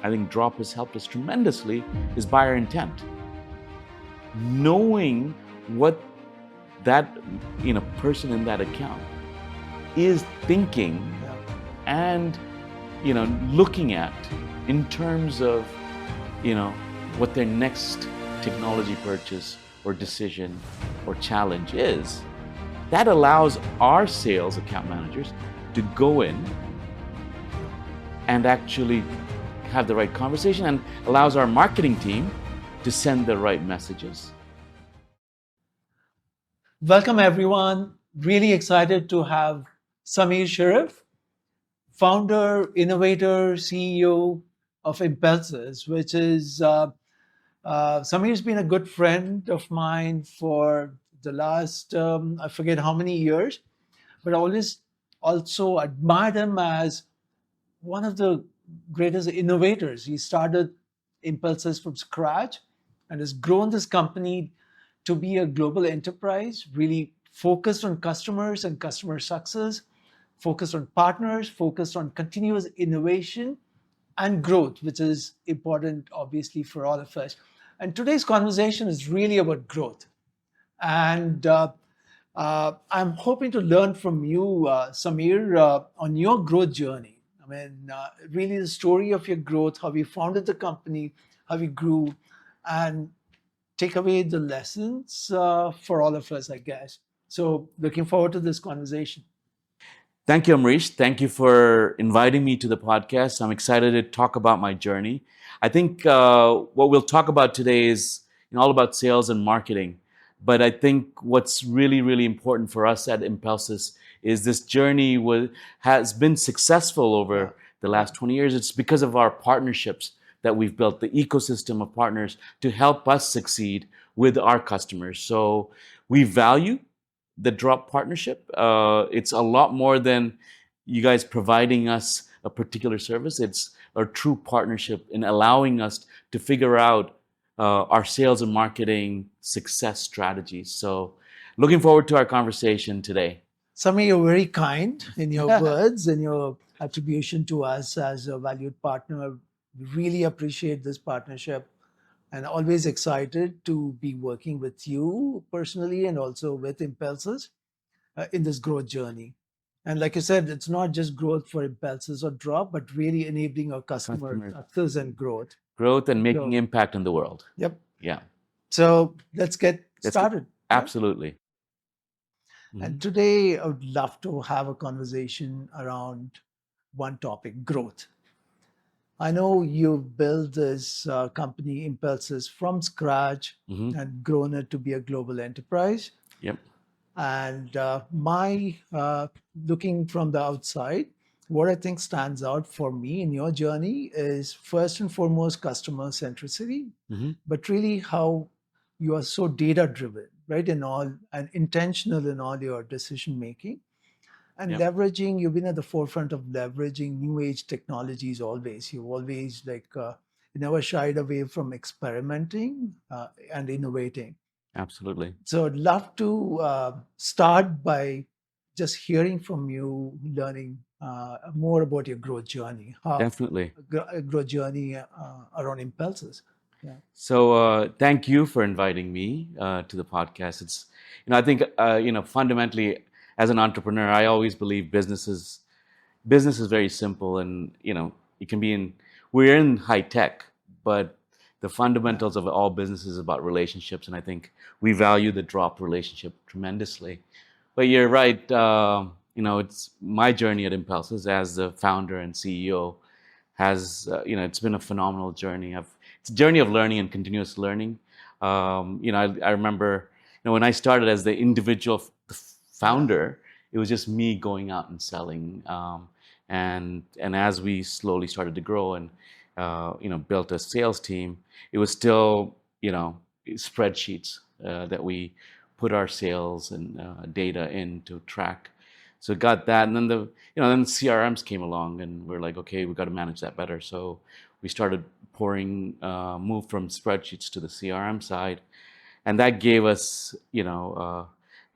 I think Draup has helped us tremendously is buyer intent. Knowing what that person in that account is thinking and looking at in terms of what their next technology purchase or decision or challenge is. That allows our sales account managers to go in and actually have the right conversation, and allows our marketing team to send the right messages. Welcome, everyone. Really excited to have Sameer Shariff, founder, innovator, CEO of Impelsys, which is Sameer's been a good friend of mine for the last, I forget how many years, but I always also admired him as one of the greatest innovators. He started Impelsys from scratch and has grown this company to be a global enterprise, really focused on customers and customer success, focused on partners, focused on continuous innovation and growth, which is important, obviously, for all of us. And today's conversation is really about growth. And I'm hoping to learn from you, Sameer, on your growth journey. I mean, really the story of your growth, how you founded the company, how you grew, and take away the lessons for all of us, I guess. So looking forward to this conversation. Thank you, Amaresh. Thank you for inviting me to the podcast. I'm excited to talk about my journey. I think what we'll talk about today is all about sales and marketing. But I think what's really, really important for us at Impelsys is this journey has been successful over the last 20 years. It's because of our partnerships that we've built, the ecosystem of partners to help us succeed with our customers. So we value the Draup partnership. It's a lot more than you guys providing us a particular service. It's a true partnership in allowing us to figure out our sales and marketing success strategies. So looking forward to our conversation today. Sameer, you're very kind in your words and your attribution to us as a valued partner. We really appreciate this partnership and always excited to be working with you personally and also with Impelsys in this growth journey. And like you said, it's not just growth for Impelsys or Draup, but really enabling our customer success and growth. Growth and making impact in the world. Yep. Yeah. So let's get started. Absolutely. And today I would love to have a conversation around one topic, growth. I know you've built this company, Impelsys, from scratch and grown it to be a global enterprise. Yep. And my looking from the outside, what I think stands out for me in your journey is first and foremost customer centricity, but really how you are so data driven, right? In all and intentional in all your decision making. And leveraging, you've been at the forefront of leveraging new age technologies always. You've always you never shied away from experimenting and innovating. Absolutely. So I'd love to start by just hearing from you, learning more about your growth journey. Definitely. Growth journey around Impelsys. Yeah. So thank you for inviting me to the podcast. It's, I think, fundamentally, as an entrepreneur, I always believe business is very simple, and it can be we're in high tech, but the fundamentals of all business is about relationships, and I think we value the Draup relationship tremendously. But you're right, it's my journey at Impelsys as the founder and CEO has, it's been a phenomenal journey. It's a journey of learning and continuous learning. I remember, when I started as the individual founder, it was just me going out and selling. And as we slowly started to grow and built a sales team, it was still spreadsheets that we put our sales and data in to track. So got that, and then then CRMs came along, and we're like, okay, we got to manage that better. So we started move from spreadsheets to the CRM side, and that gave us a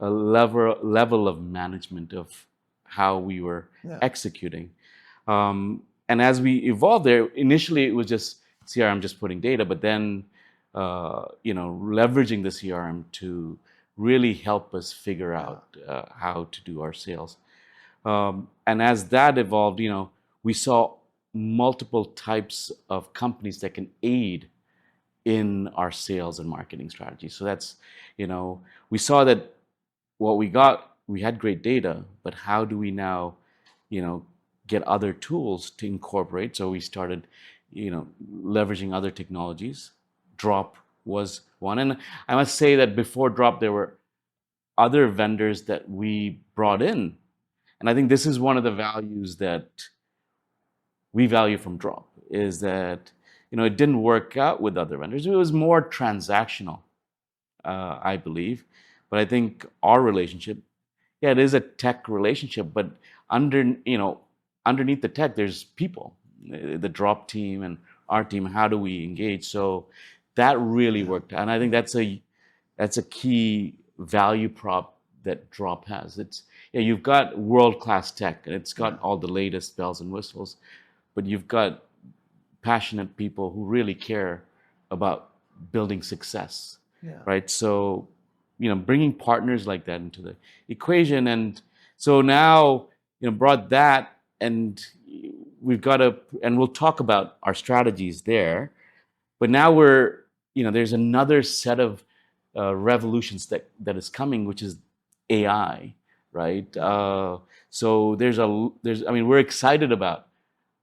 level of management of how we were executing. and as we evolved there, initially it was just CRM, just putting data, but then leveraging the CRM to really help us figure out how to do our sales. And as that evolved, we saw multiple types of companies that can aid in our sales and marketing strategy. So that's, we saw that what we got, we had great data, but how do we now, get other tools to incorporate? So we started, leveraging other technologies. Draup was one. And I must say that before Draup, there were other vendors that we brought in. And I think this is one of the values that we value from Draup, is that, it didn't work out with other vendors. It was more transactional, I believe. But I think our relationship, yeah, it is a tech relationship, but underneath the tech, there's people, the Draup team and our team. How do we engage? So that really worked, and I think that's a key value prop that Draup has. You've got world-class tech, and it's got all the latest bells and whistles, but you've got passionate people who really care about building success, right? So, bringing partners like that into the equation, and so now, brought that, and and we'll talk about our strategies there, but now there's another set of revolutions that is coming, which is AI, right? So we're excited about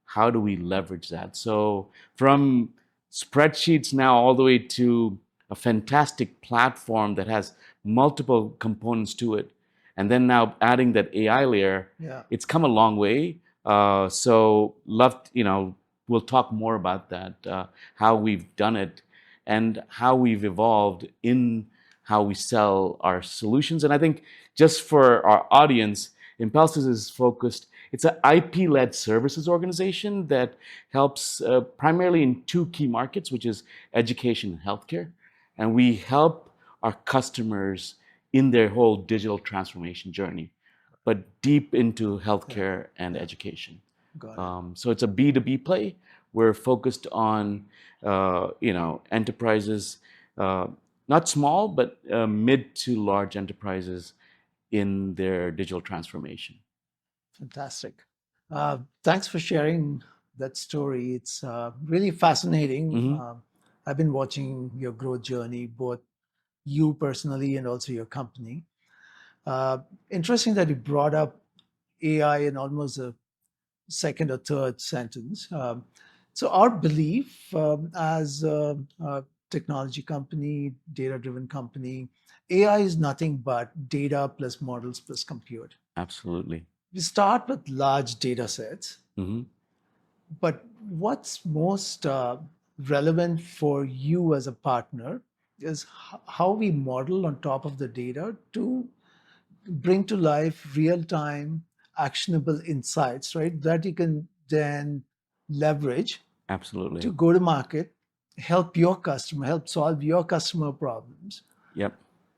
how do we leverage that. So from spreadsheets now all the way to a fantastic platform that has multiple components to it, and then now adding that AI layer, it's come a long way. So we'll talk more about that, how we've done it and how we've evolved in how we sell our solutions. And I think just for our audience, Impelsys is focused. It's an IP-led services organization that helps primarily in two key markets, which is education and healthcare. And we help our customers in their whole digital transformation journey, but deep into healthcare and education. So it's a B2B play. We're focused on enterprises, not small, but mid to large enterprises in their digital transformation. Fantastic. Thanks for sharing that story. It's really fascinating. I've been watching your growth journey, both you personally and also your company. Interesting that you brought up AI in almost a second or third sentence. So our belief as a technology company, data-driven company, AI is nothing but data plus models plus compute. Absolutely. We start with large data sets, but what's most relevant for you as a partner is how we model on top of the data to bring to life real-time actionable insights, right? That you can then leverage to go to market, help your customer, help solve your customer problems.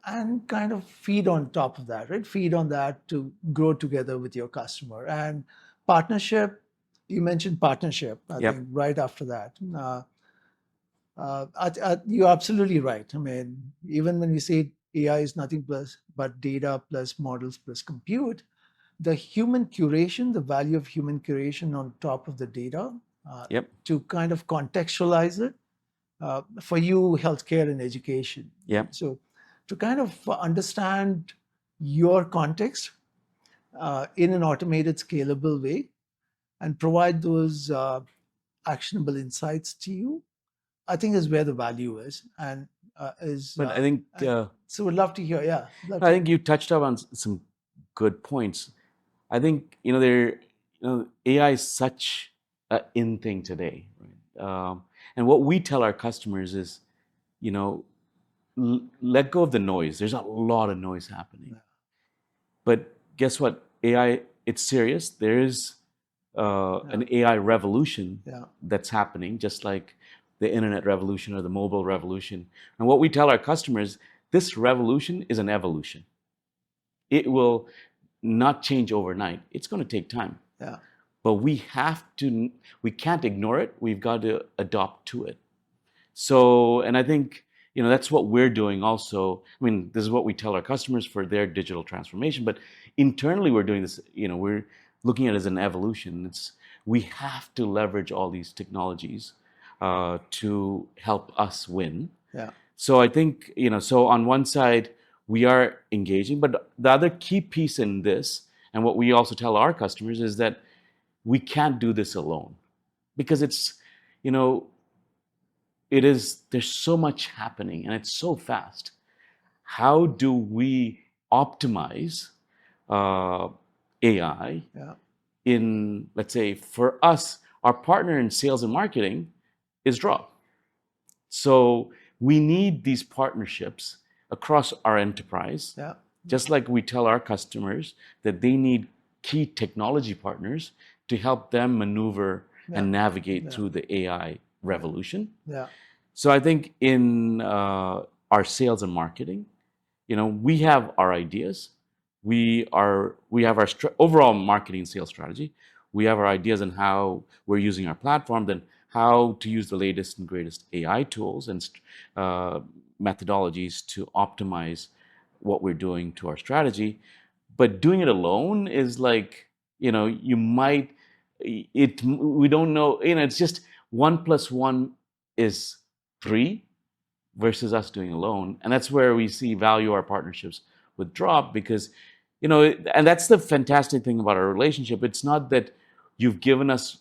And kind of feed on top of that, right? Feed on that to grow together with your customer. And partnership, you mentioned partnership, I think right after that. You're absolutely right. I mean, even when we say AI is nothing but data plus models plus compute, the human curation, the value of human curation on top of the data, to kind of contextualize it, for you, healthcare and education. So to kind of understand your context in an automated, scalable way and provide those actionable insights to you, I think is where the value is. And But I think so we'd love to hear. I think you touched on some good points. I think AI is such an in thing today, right? And what we tell our customers is, let go of the noise. There's a lot of noise happening, but guess what? AI, it's serious. There is an AI revolution that's happening, just like the internet revolution or the mobile revolution. And what we tell our customers, this revolution is an evolution. It will not change overnight. It's going to take time. but we can't ignore it. We've got to adopt to it. So, and I think, that's what we're doing also. I mean, this is what we tell our customers for their digital transformation, but internally we're doing this, we're looking at it as an evolution. We have to leverage all these technologies to help us win. Yeah. So I think, so on one side, we are engaging, but the other key piece in this, and what we also tell our customers, is that we can't do this alone, because you know, there's so much happening and it's so fast. How do we optimize AI Yeah. in, let's say, for us, our partner in sales and marketing is Draup. So we need these partnerships across our enterprise, Yeah. just like we tell our customers that they need key technology partners to help them maneuver and navigate through the AI revolution. Yeah. So I think in our sales and marketing, we have our ideas. We have our overall marketing and sales strategy. We have our ideas on how we're using our platform, then how to use the latest and greatest AI tools and methodologies to optimize what we're doing to our strategy. But doing it alone is like, you might, we don't know, it's just 1 + 1 is 3 versus us doing alone. And that's where we see value our partnerships with Draup, because, and that's the fantastic thing about our relationship. It's not that you've given us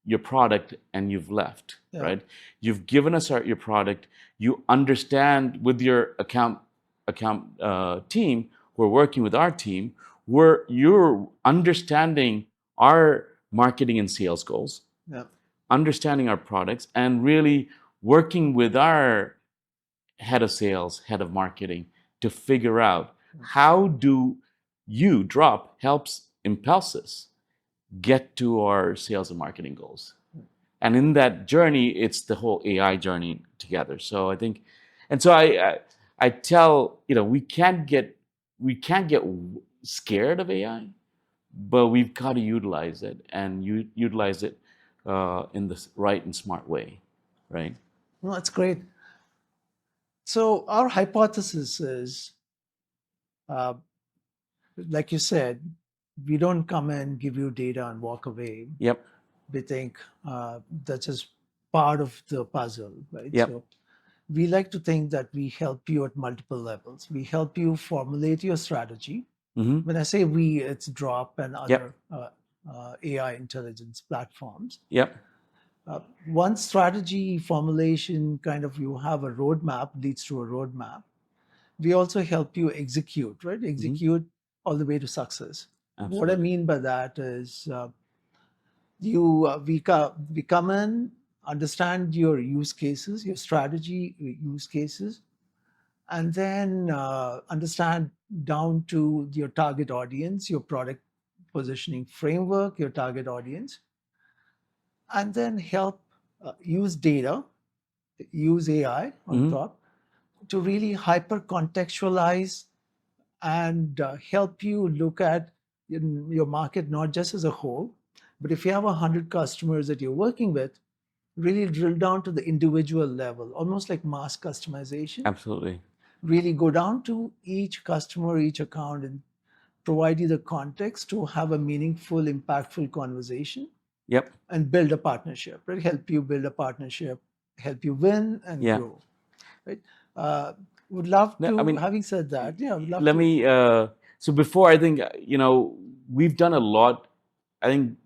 your product and you've left, right? You've given us your product. You understand with your account team, we're working with our team, you're understanding our marketing and sales goals, understanding our products, and really working with our head of sales, head of marketing, to figure out how do you, Draup, helps Impelsys get to our sales and marketing goals. And in that journey, it's the whole AI journey together. So I think, and so I tell, we can't get scared of AI, but we've got to utilize it, and utilize it in the right and smart way, right? Well, that's great. So our hypothesis is, like you said, we don't come and give you data and walk away. Yep. We think that's just part of the puzzle, right? Yep. So we like to think that we help you at multiple levels. We help you formulate your strategy. Mm-hmm. When I say we, it's Draup and other AI intelligence platforms. Yep. One strategy formulation, kind of, you have a roadmap, leads to a roadmap. We also help you execute, right? Execute all the way to success. Absolutely. What I mean by that is we come in, understand your use cases, your strategy use cases, and then understand down to your target audience, your product positioning framework, your target audience, and then help use data, use AI on top to really hyper contextualize and help you look at your market not just as a whole, but if you have 100 customers that you're working with, really drill down to the individual level, almost like mass customization. Absolutely. Really go down to each customer, each account, and provide you the context to have a meaningful, impactful conversation. Yep. And build a partnership, right? Help you build a partnership, help you win and grow, right? Would love to, having said that, would love let me, so before, I think, we've done a lot, I think,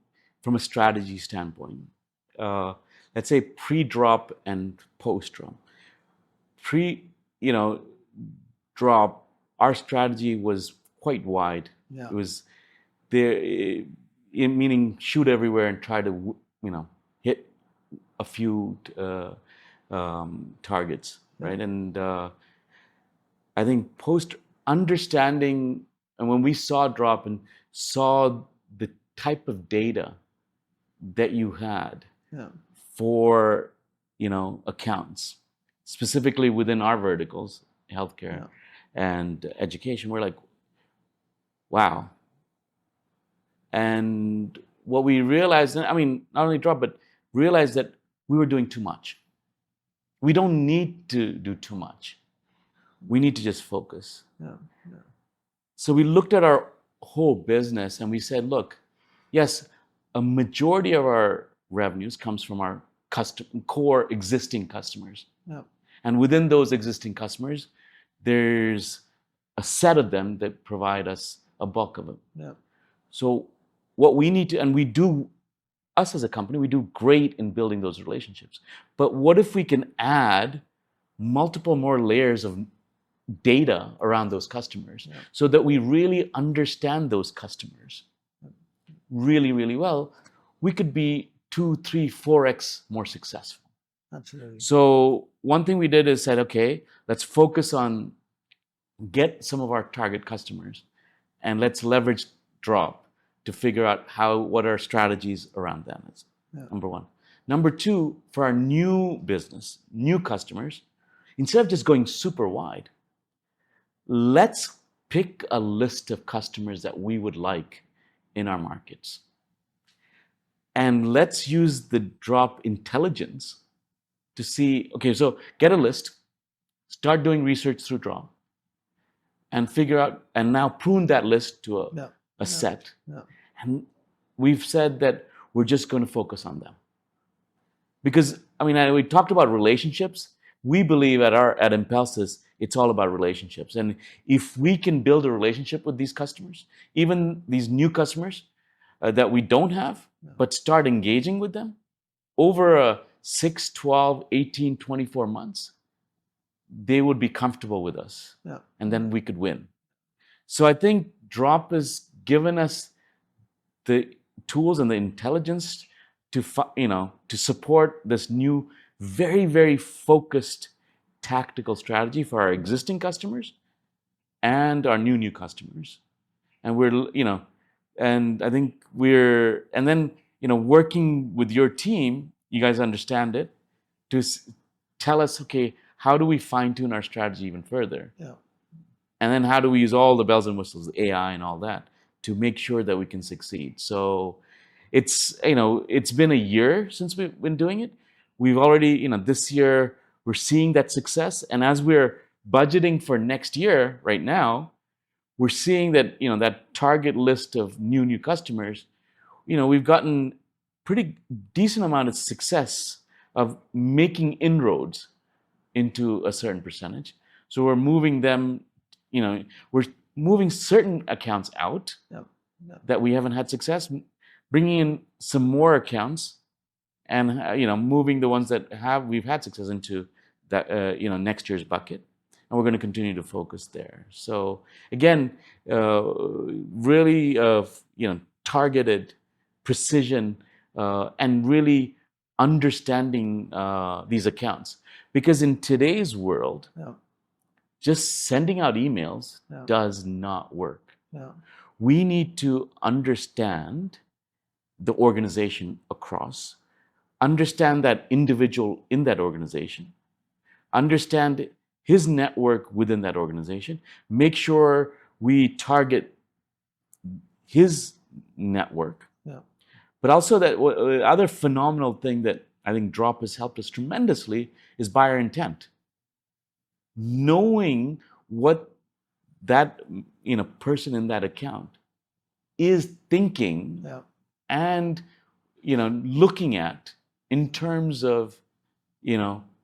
from a strategy standpoint. Let's say pre-Draup and post-Draup. Draup, our strategy was quite wide. Yeah. It was there, meaning shoot everywhere and try to, hit a few targets, right? And I think post understanding, and when we saw Draup and saw the type of data that you had for, accounts, specifically within our verticals, healthcare and education, we're like, wow. And what we realized, I mean, not only Draup, but realized that we were doing too much. We don't need to do too much. We need to just focus. Yeah. Yeah. So we looked at our whole business and we said, look, yes, a majority of our revenues comes from our core existing customers. Yeah. And within those existing customers, there's a set of them that provide us a bulk of it. Yeah. So what we need to, and we do, us as a company, we do great in building those relationships. But what if we can add multiple more layers of data around those customers so that we really understand those customers really, really well? We could be 2, 3, 4x more successful. Absolutely. So one thing we did is said, okay, let's focus on get some of our target customers and let's leverage Draup to figure out what our strategies around them is. Number one. Number two, for our new business, new customers, instead of just going super wide, let's pick a list of customers that we would like in our markets. And let's use the Draup intelligence to see, okay, so get a list, start doing research through Draup, and figure out, and now prune that list to a set. And we've said that we're just going to focus on them. Because, I mean, we talked about relationships. We believe at Impelsys, it's all about relationships. And if we can build a relationship with these customers, even these new customers that we don't have, but start engaging with them over a 6, 12, 18, 24 months, they would be comfortable with us. And then we could win. So I think Draup has given us the tools and the intelligence to support this new, very, very focused tactical strategy for our existing customers and our new customers. And and I think and then, working with your team, you guys understand it, to tell us, okay, how do we fine tune our strategy even further? And then how do we use all the bells and whistles, AI and all that, to make sure that we can succeed? So it's been a year since we've been doing it. We've already, this year, we're seeing that success. And as we're budgeting for next year right now, we're seeing that, that target list of new customers, we've gotten pretty decent amount of success of making inroads into a certain percentage. So we're moving them, we're moving certain accounts out that we haven't had success, bringing in some more accounts, and moving the ones that we've had success into that next year's bucket, and we're going to continue to focus there. So again, really targeted precision and really understanding these accounts, because in today's world, just sending out emails does not work. We need to understand the organization across, understand that individual in that organization, understand his network within that organization, make sure we target his network. But also that other phenomenal thing that I think Draup has helped us tremendously is buyer intent. Knowing what that person in that account is thinking and looking at in terms of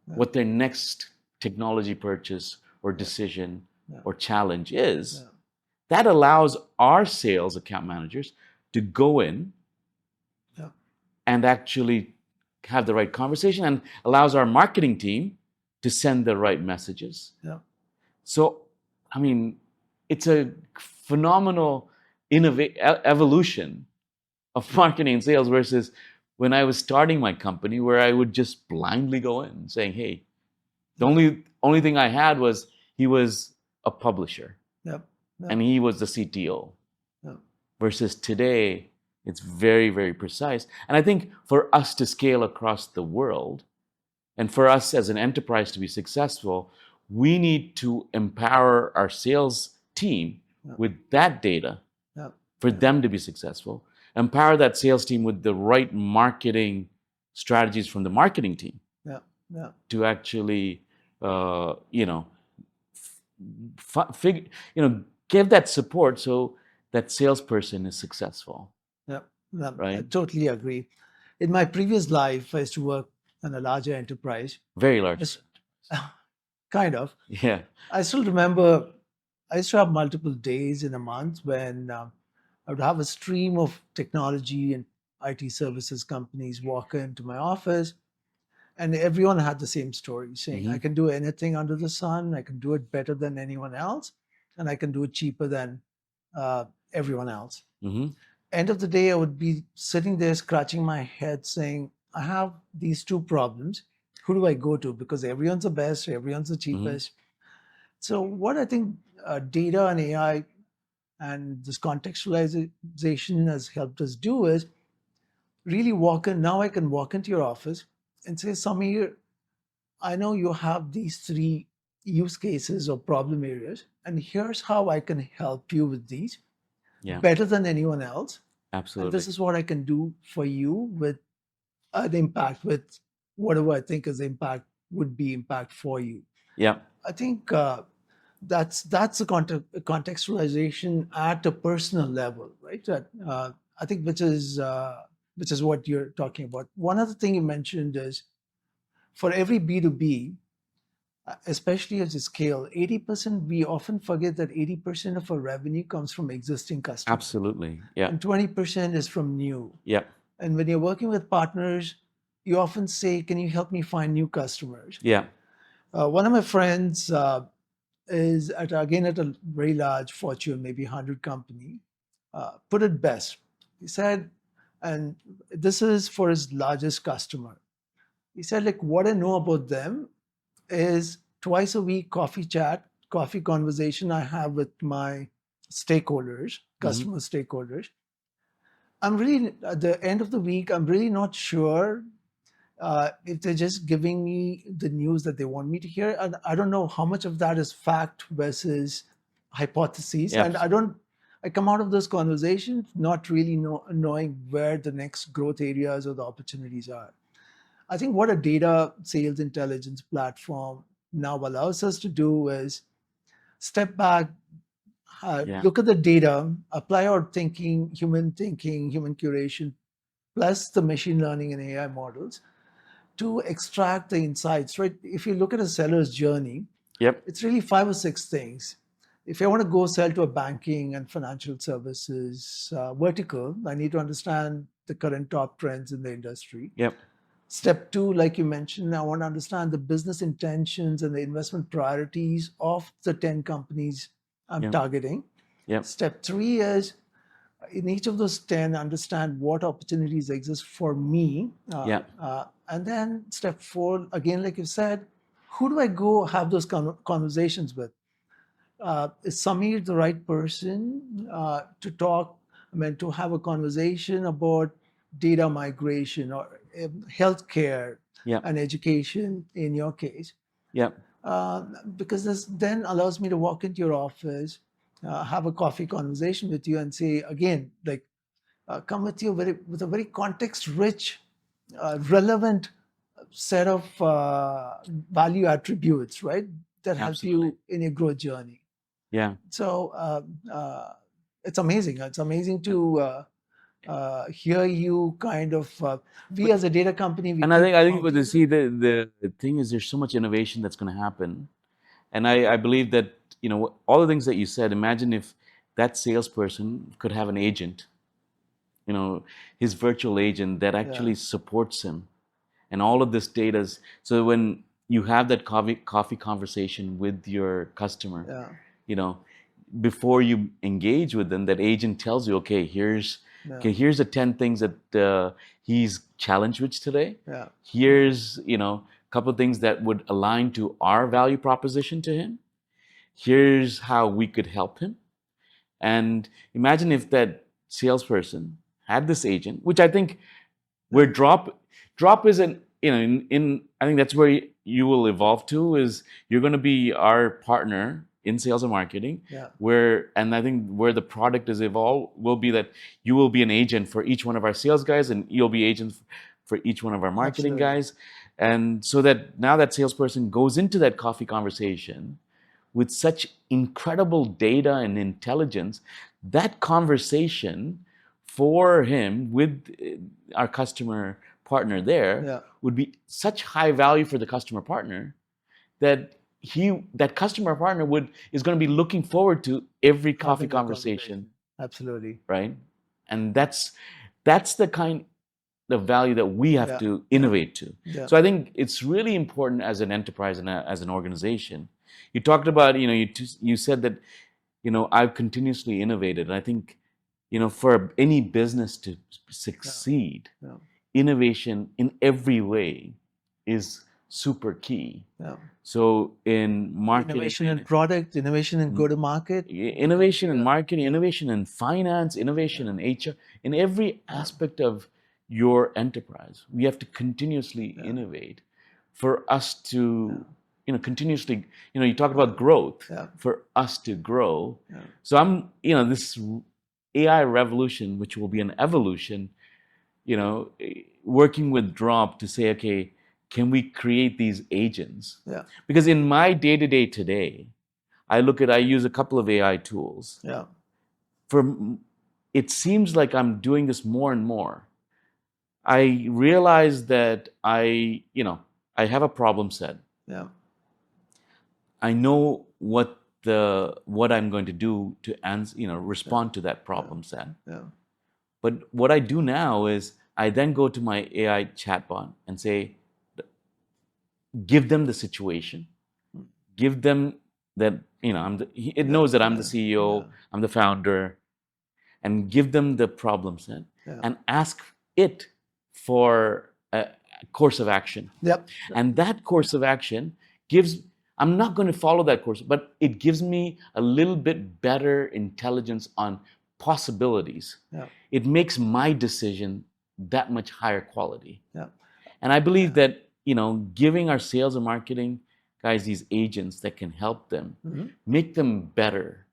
what their next technology purchase or decision or challenge is, that allows our sales account managers to go in and actually have the right conversation, and allows our marketing team to send the right messages. So, I mean, it's a phenomenal evolution of marketing and sales versus when I was starting my company, where I would just blindly go in saying, hey, the only thing I had was he was a publisher and he was the CTO. Versus today, it's very, very precise. And I think for us to scale across the world, and for us as an enterprise to be successful, we need to empower our sales team with that data for them to be successful. empower that sales team with the right marketing strategies from the marketing team Yeah. Yeah. to actually, you know, figure, give that support so that salesperson is successful, Yeah. Yeah. I right? totally agree. In my previous life, I used to work in a larger enterprise. Very large. It's- kind of. Yeah. I still remember I used to have multiple days in a month when I would have a stream of technology and IT services companies walk into my office, and everyone had the same story saying, I Mm-hmm. can do anything under the sun, I can do it better than anyone else, and I can do it cheaper than uh, everyone else. Mm-hmm. End of the day, I would be sitting there scratching my head saying, I have these two problems. Who do I go to? Because everyone's the best, everyone's the Mm-hmm. cheapest. So, what I think data and AI and this contextualization has helped us do is really walk in. Now I can walk into your office and say, Sameer, I know you have these three use cases or problem areas, and here's how I can help you with these Yeah. better than anyone else. And Absolutely. this is what I can do for you with an impact, with whatever I think is impact would be impact for you. Yeah. I think that's a contextualization at a personal level, right? I think which is what you're talking about. One other thing you mentioned is for every B2B, especially as you scale, 80%, we often forget that 80% of our revenue comes from existing customers. Absolutely. Yeah. And 20% is from new. Yeah. And when you're working with partners, you often say, can you help me find new customers? Yeah. One of my friends is again at a very large Fortune, maybe 100 company, put it best. He said, and this is for his largest customer. He said, like, what I know about them is twice a week coffee chat, coffee conversation I have with my stakeholders, customer stakeholders. I'm really, at the end of the week, I'm really not sure if they're just giving me the news that they want me to hear. And I don't know how much of that is fact versus hypotheses. Yeah. And I come out of those conversations not really knowing where the next growth areas or the opportunities are. I think what a data sales intelligence platform now allows us to do is step back, Yeah. look at the data, apply our thinking, human curation, plus the machine learning and AI models to extract the insights, right? If you look at a seller's journey, Yep. it's really 5 or 6 things. If I want to go sell to a banking and financial services vertical, I need to understand the current top trends in the industry. Yep. Step two, like you mentioned, I want to understand the business intentions and the investment priorities of the 10 companies I'm Yep. targeting. Yep. Step three is in each of those 10, understand what opportunities exist for me. Yeah. And then step four, again, like you said, who do I go have those conversations with? Is Sameer the right person to talk, I mean, to have a conversation about data migration or healthcare Yep. and education in your case? Yep. Because this then allows me to walk into your office, have a coffee conversation with you, and say again, like, come with you with a very context-rich, relevant set of value attributes, right? That helps Absolutely. you in your growth journey. Yeah. So it's amazing. It's amazing to hear you kind of. We as a data company, we And I think with keep the see the thing is there's so much innovation that's going to happen, and I believe that all the things that you said. Imagine if that salesperson could have an agent, his virtual agent that actually supports him, and all of this data. So when you have that coffee conversation with your customer, yeah, you know, before you engage with them, that agent tells you, okay, here's the 10 things that he's challenged with today. yeah, Here's a couple of things that would align to our value proposition to him. Here's how we could help him. And imagine if that salesperson had this agent, which I think where Draup is in I think that's where you will evolve to, is you're going to be our partner in sales and marketing, Yeah. and I think where the product is evolved will be that you will be an agent for each one of our sales guys, and you'll be agents for each one of our marketing Absolutely. guys. And so that now that salesperson goes into that coffee conversation with such incredible data and intelligence, that conversation for him with our customer partner there Yeah. would be such high value for the customer partner that that customer partner is going to be looking forward to every coffee Having a conversation, Absolutely. right? And that's the kind of value that we have Yeah. to innovate to. Yeah. So I think it's really important as an enterprise and as an organization. You talked about, you said that, I've continuously innovated. And I think, for any business to succeed, Yeah. innovation in every way is super key. Yeah. So in marketing, Innovation in product, innovation in go-to-market, innovation in marketing, innovation in finance, innovation in HR, in every aspect of your enterprise, we have to continuously innovate for us to, continuously, you talk about growth, for us to grow. So this AI revolution, which will be an evolution, working with Draup to say, okay, can we create these agents? Yeah. Because in my day-to-day today, I use a couple of AI tools. Yeah. It seems like I'm doing this more and more. I realize that I have a problem set. Yeah. I know what I'm going to do to respond to that problem set. Yeah. But what I do now is I then go to my AI chatbot and say, give them the situation, give them that, it knows that I'm the CEO, I'm the founder, and give them the problem set and ask it for a course of action. Yep. And that course of action I'm not going to follow that course, but it gives me a little bit better intelligence on possibilities. Yeah. It makes my decision that much higher quality. Yeah. And I believe that, giving our sales and marketing guys these agents that can help them, make them better,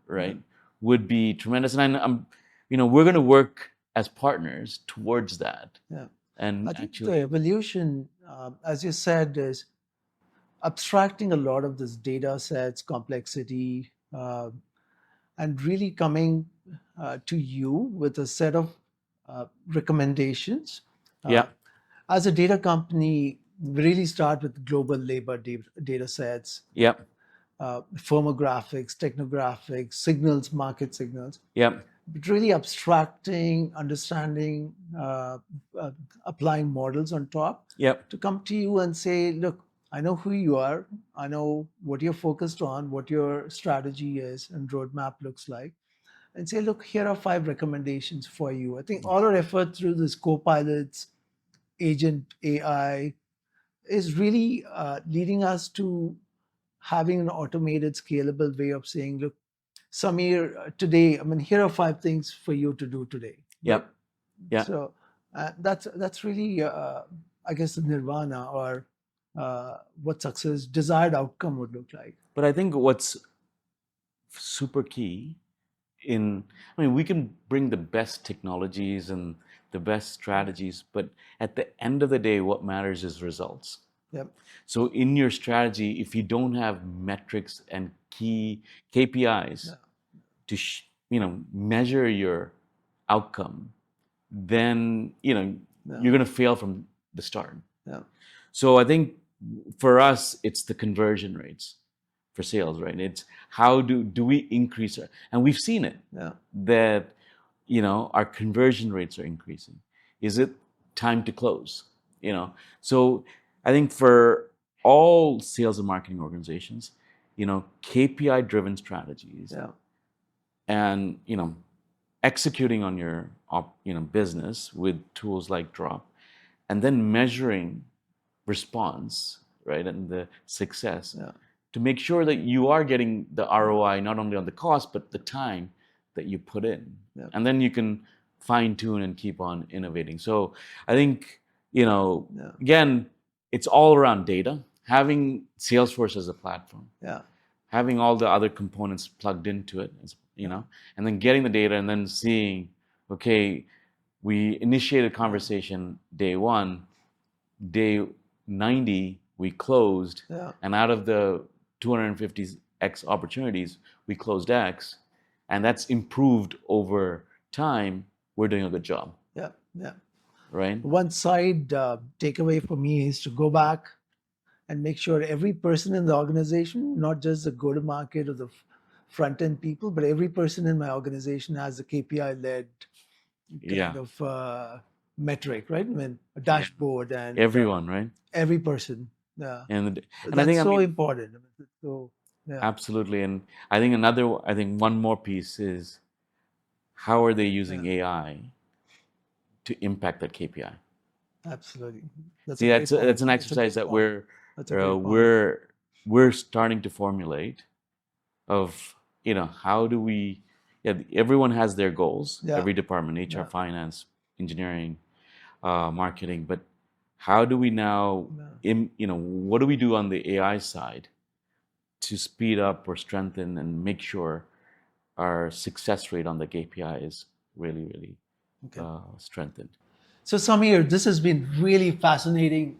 right, would be tremendous. And I'm we're going to work as partners towards that. Yeah. And I think the evolution, as you said, is abstracting a lot of this data sets, complexity, and really coming to you with a set of recommendations. As a data company, we really start with global labor data sets. Yep. Firmographics, technographics, signals, market signals. Yep. But really abstracting, understanding, applying models on top. Yep. To come to you and say, look, I know who you are. I know what you're focused on, what your strategy is and roadmap looks like. And say, look, here are 5 recommendations for you. I think all our effort through this co-pilots, agent AI, is really leading us to having an automated, scalable way of saying, look, Sameer, today, here are 5 things for you to do today. Yep. Yeah. So that's really, I guess, the nirvana or what success, desired outcome would look like. But I think what's super key we can bring the best technologies and the best strategies, but at the end of the day, what matters is results. Yep. So in your strategy, if you don't have metrics and key KPIs to measure your outcome, then you're going to fail from the start. Yeah. So I think for us, it's the conversion rates for sales, right? It's how do we increase it? And we've seen it that our conversion rates are increasing. Is it time to close? So I think for all sales and marketing organizations, KPI driven strategies and executing on your business with tools like Draup, and then measuring response, right, and the success to make sure that you are getting the ROI not only on the cost but the time that you put in, and then you can fine tune and keep on innovating. So I think again, it's all around data. Having Salesforce as a platform, having all the other components plugged into it, and then getting the data and then seeing, okay, we initiated conversation day 1, day 90 we closed, Yeah. and out of the 250x opportunities we closed X, and that's improved over time. We're doing a good job, Yeah. Yeah. right? One side takeaway for me is to go back and make sure every person in the organization, not just the go-to-market or the front end people, but every person in my organization has a KPI-led Yeah, kind of metric, right? I mean, a dashboard and everyone, right? every person. Yeah, And I that's think, so important. I mean, so yeah, absolutely. And I think one more piece is, how are they using yeah, AI to impact that KPI? absolutely. That's a See, great that's point. an That's a exercise great that point. That's a great point. we're starting to formulate. Of, how do we? Yeah, everyone has their goals. Yeah, Every department, HR, yeah, finance, engineering, marketing. But how do we now? yeah. What do we do on the AI side to speed up or strengthen and make sure our success rate on the KPI is really, really Okay. strengthened? So, Sameer, this has been really fascinating.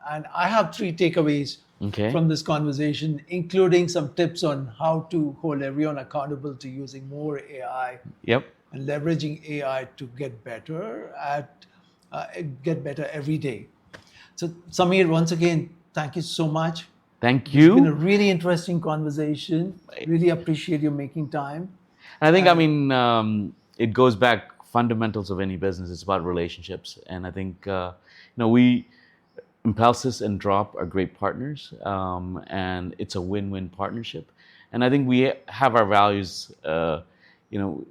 And I have 3 takeaways Okay. from this conversation, including some tips on how to hold everyone accountable to using more AI Yep. and leveraging AI to get better every day. So, Sameer, once again, thank you so much. Thank This has been a you. really interesting conversation. Really appreciate you making time. And I think, And it goes back fundamentals of any business. It's about relationships, and I think, we Impelsys and Draup are great partners, and it's a win-win partnership. And I think we have our values, you know,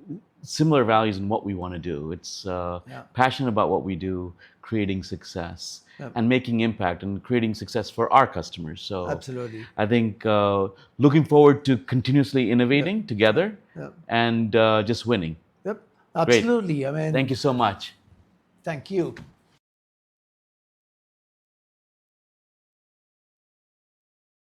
similar values in what we want to do. It's yeah, passionate about what we do, creating success yeah, and making impact and creating success for our customers. So absolutely. I think, looking forward to continuously Yep, innovating together yep, and just winning. yep, Great. absolutely. I mean, Thank you so much. thank you.